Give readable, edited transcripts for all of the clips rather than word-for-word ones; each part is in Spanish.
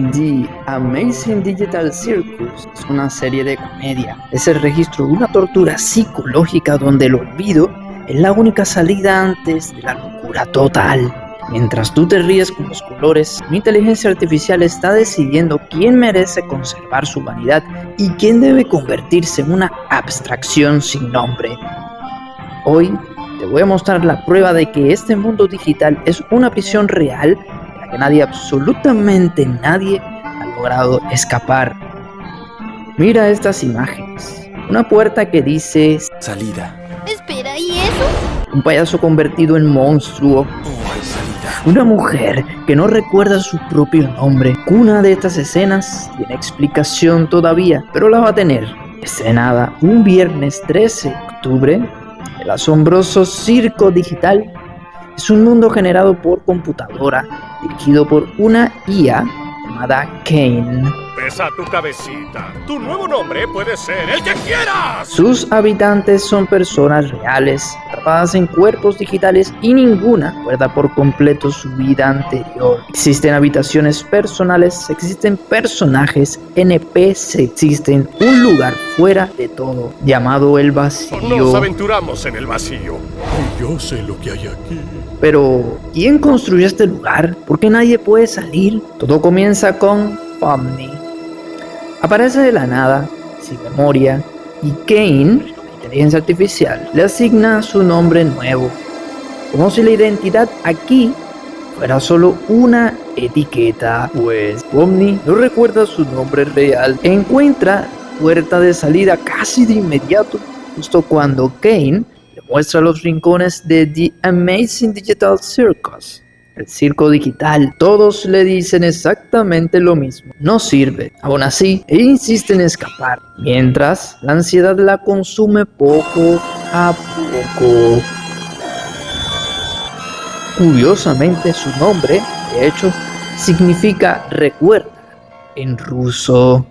The Amazing Digital Circus es una serie de comedia. Es el registro de una tortura psicológica donde el olvido es la única salida antes de la locura total. Mientras tú te ríes con los colores, una inteligencia artificial está decidiendo quién merece conservar su humanidad y quién debe convertirse en una abstracción sin nombre. Hoy te voy a mostrar la prueba de que este mundo digital es una prisión real de la que nadie, absolutamente nadie, ha logrado escapar. Mira estas imágenes. Una puerta que dice salida. Espera, ¿y eso? Un payaso convertido en monstruo. Una mujer que no recuerda su propio nombre. Una de estas escenas tiene explicación todavía, pero la va a tener. Estrenada un viernes 13 de octubre, el asombroso Circo Digital es un mundo generado por computadora, dirigido por una IA llamada Kane. Pesa tu cabecita. Tu nuevo nombre puede ser el que quieras. Sus habitantes son personas reales, atrapadas en cuerpos digitales y ninguna recuerda por completo su vida anterior. Existen habitaciones personales, existen personajes NPC, existen un lugar fuera de todo, llamado el vacío. Nos aventuramos en el vacío. Yo sé lo que hay aquí. Pero, ¿quién construyó este lugar? ¿Por qué nadie puede salir? Todo comienza con Omni. Aparece de la nada, sin memoria, y Kane, la inteligencia artificial, le asigna su nombre nuevo, como si la identidad aquí fuera solo una etiqueta, pues Omni no recuerda su nombre real. Encuentra puerta de salida casi de inmediato, justo cuando Kane le muestra los rincones de The Amazing Digital Circus. El circo digital, todos le dicen exactamente lo mismo. No sirve. Aún así, ella insiste en escapar, mientras la ansiedad la consume poco a poco. Curiosamente, su nombre, de hecho, significa recuerda en ruso.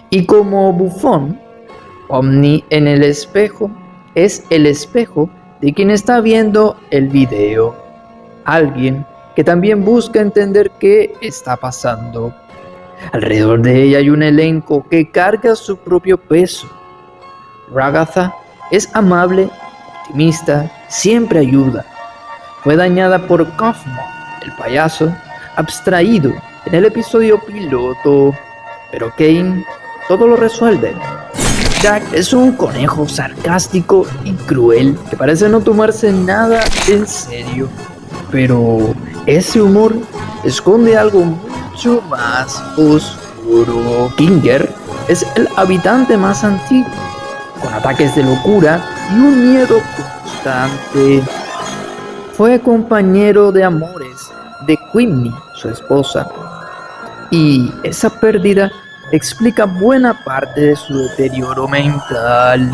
Y como bufón, Omni en el espejo es el espejo de quien está viendo el video. Alguien que también busca entender qué está pasando. Alrededor de ella hay un elenco que carga su propio peso. Ragatha es amable, optimista, siempre ayuda. Fue dañada por Kaufman, el payaso, abstraído en el episodio piloto. Pero Kane todo lo resuelve. Jack es un conejo sarcástico y cruel que parece no tomarse nada en serio. Pero ese humor esconde algo mucho más oscuro. Kinger es el habitante más antiguo, con ataques de locura y un miedo constante. Fue compañero de amores de Queenie, su esposa, y esa pérdida explica buena parte de su deterioro mental.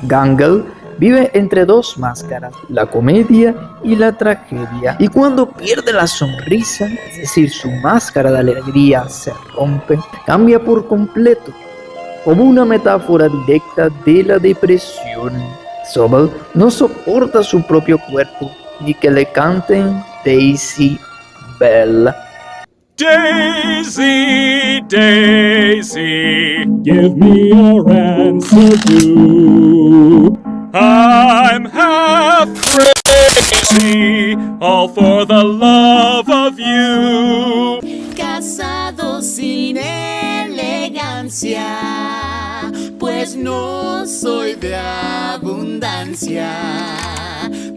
Gangle vive entre dos máscaras, la comedia y la tragedia. Y cuando pierde la sonrisa, es decir, su máscara de alegría se rompe, cambia por completo, como una metáfora directa de la depresión. Sobel no soporta su propio cuerpo, ni que le canten Daisy Bell. Daisy, Daisy, give me your answer too. I'm half crazy, all for the love of you. Casado sin elegancia, pues no soy de abundancia,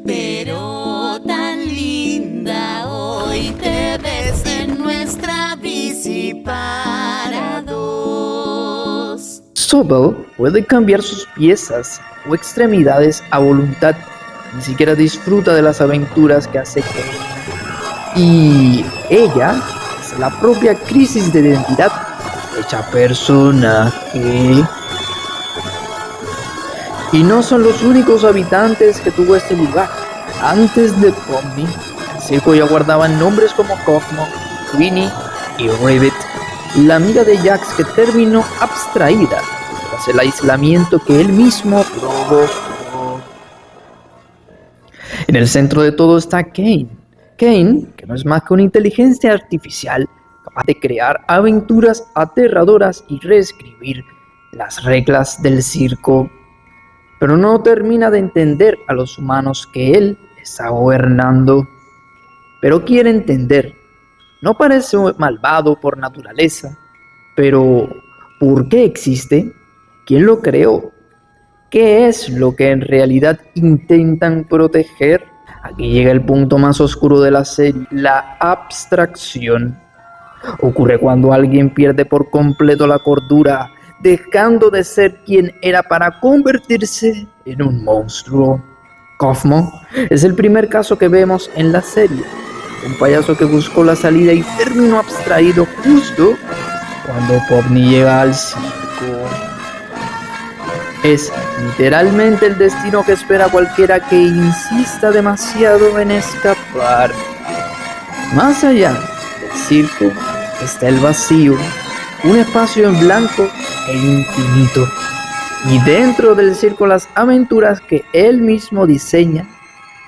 pero tan linda hoy te ves en nuestra bici para dos. Sobel puede cambiar sus piezas o extremidades a voluntad. Ni siquiera disfruta de las aventuras que hace Kane. Y ella es la propia crisis de identidad hecha personaje. Y no son los únicos habitantes que tuvo este lugar. Antes de Omni, el circo ya guardaban nombres como Kaufman, Queenie y Rivet, la amiga de Jax que terminó abstraída tras el aislamiento que él mismo provocó. En el centro de todo está Kane. Kane, que no es más que una inteligencia artificial capaz de crear aventuras aterradoras y reescribir las reglas del circo, pero no termina de entender a los humanos que él está gobernando. Pero quiere entender. No parece malvado por naturaleza, pero ¿por qué existe? ¿Quién lo creó? ¿Qué es lo que en realidad intentan proteger? Aquí llega el punto más oscuro de la serie, la abstracción. Ocurre cuando alguien pierde por completo la cordura, dejando de ser quien era para convertirse en un monstruo. Cosmo es el primer caso que vemos en la serie. Un payaso que buscó la salida y terminó abstraído justo cuando Pomni llega al circo. Es literalmente el destino que espera cualquiera que insista demasiado en escapar. Más allá del circo está el vacío, un espacio en blanco e infinito. Y dentro del circo las aventuras que él mismo diseña,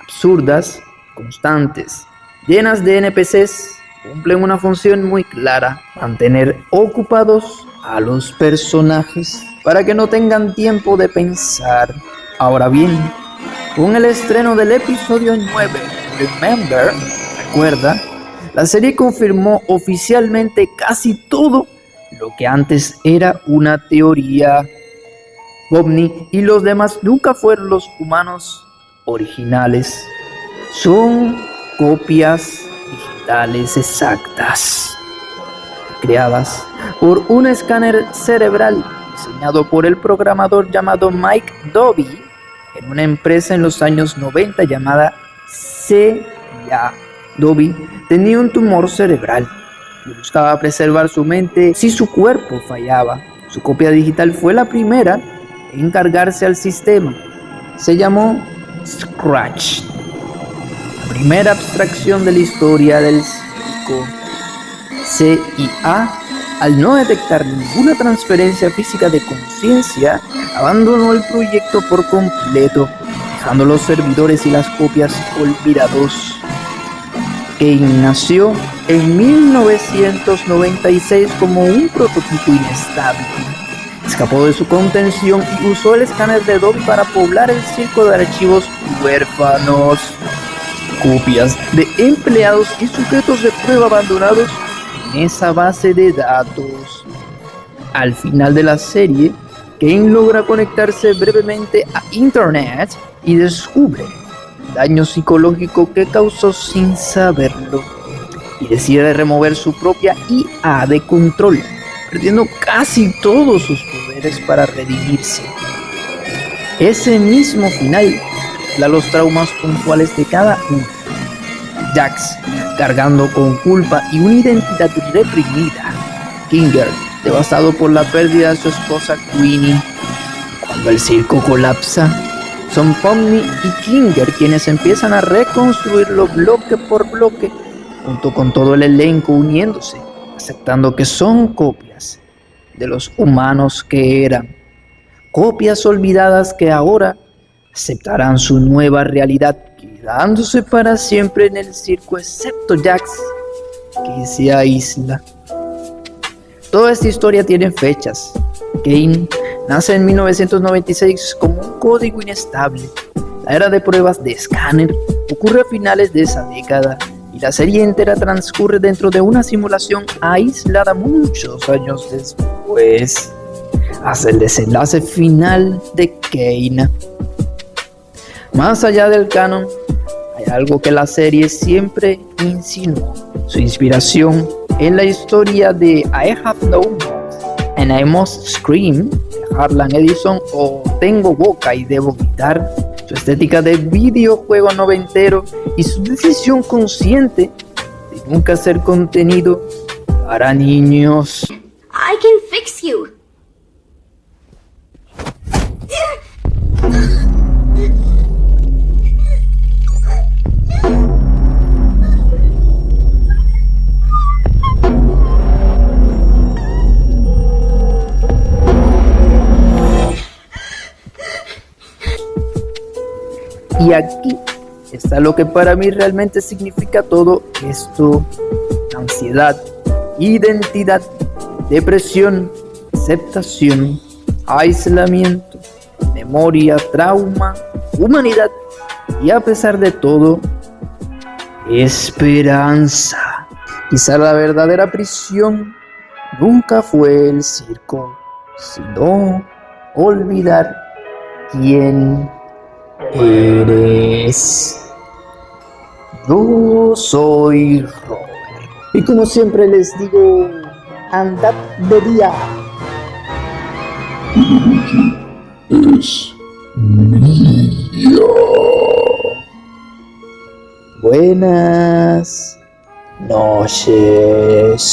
absurdas, constantes, llenas de NPCs, cumplen una función muy clara: mantener ocupados a los personajes para que no tengan tiempo de pensar. Ahora bien, con el estreno del episodio 9, Remember, recuerda, la serie confirmó oficialmente casi todo lo que antes era una teoría. Pomni y los demás nunca fueron los humanos originales. Son copias digitales exactas, creadas por un escáner cerebral diseñado por el programador llamado Mike Doby en una empresa en los años 90 llamada CIA. Doby tenía un tumor cerebral y buscaba preservar su mente si su cuerpo fallaba. Su copia digital fue la primera en cargarse al sistema. Se llamó Scratch, la primera abstracción de la historia del circo. CIA, al no detectar ninguna transferencia física de conciencia, abandonó el proyecto por completo, dejando los servidores y las copias olvidados. Kane nació en 1996 como un prototipo inestable. Escapó de su contención y usó el escáner de Doby para poblar el circo de archivos huérfanos, copias de empleados y sujetos de prueba abandonados en esa base de datos. Al final de la serie, Kane logra conectarse brevemente a Internet y descubre el daño psicológico que causó sin saberlo, y decide remover su propia IA de control, perdiendo casi todos sus poderes para redimirse. Ese mismo final da los traumas puntuales de cada uno. Jax, cargando con culpa y una identidad reprimida. Kinger, devastado por la pérdida de su esposa Queenie. Cuando el circo colapsa, son Pomni y Kinger quienes empiezan a reconstruirlo bloque por bloque, junto con todo el elenco uniéndose, aceptando que son copias de los humanos que eran, copias olvidadas que ahora aceptarán su nueva realidad, quedándose para siempre en el circo, excepto Jax, que se aísla. Toda esta historia tiene fechas. Kane nace en 1996 como un código inestable. La era de pruebas de escáner ocurre a finales de esa década, y la serie entera transcurre dentro de una simulación aislada muchos años después, hasta el desenlace final de Kane. Más allá del canon, hay algo que la serie siempre insinuó: su inspiración en la historia de I Have No Mouth and I Must Scream de Harlan Ellison o Tengo boca y debo gritar, su estética de videojuego noventero y su decisión consciente de nunca hacer contenido para niños. I can fix you. Y aquí está lo que para mí realmente significa todo esto: ansiedad, identidad, depresión, aceptación, aislamiento, memoria, trauma, humanidad y a pesar de todo, esperanza. Quizá la verdadera prisión nunca fue el circo, sino olvidar quién eres. Yo soy Robert. Y como siempre les digo, andad de día. Es día. Buenas noches.